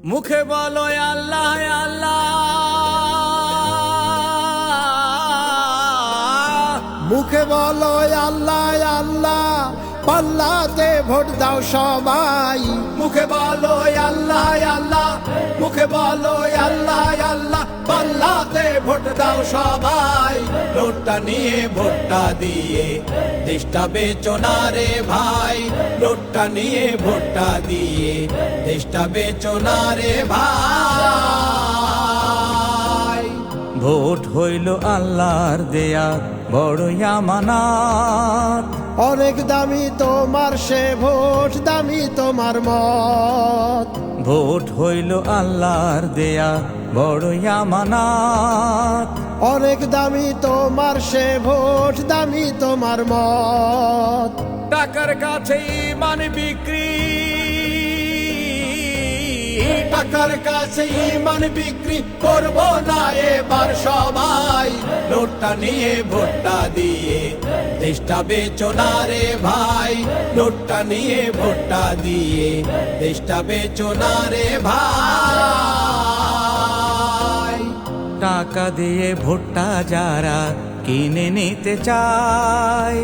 মুখে বলো আল্লাহ আল্লাহ, মুখে বলো আল্লাহ আল্লাহ, পাল্লাতে ভোট দাও সবাই। মুখে বলো আল্লাহ আল্লাহ, মুখে বলো আল্লাহ আল্লাহ, পাল্লাতে ভোট দাও সবাই। নোটটা নিয়ে ভোটটা দিয়ে দেশটা বেচো না রে ভাই, নোটটা নিয়ে ভোটটা দিয়ে দেশটা বেচো না রে ভাই। ভোট হইল আল্লাহর দেয়া বড়ই আমানত, অনেক দামি তোমার সে ভোট, দামি তোমার মত। ভোট হইল আল্লাহর দেয়া বড়ই আমানত, অনেক দামি তোমার সে ভোট, দামি তোমার মত। টাকার কাছে ইমান বিক্রি, টাকার কাছে ইমান বিক্রি করব না এবার সবাই। নোটটা নিয়ে ভোটটা দিয়ে দেশটা বেচো না রে ভাই, নোটটা নিয়ে ভোটটা দিয়ে দেশটা বেচো না রে ভাই। টাকা দিয়ে ভোটটা যারা কিনে নিতে চায়,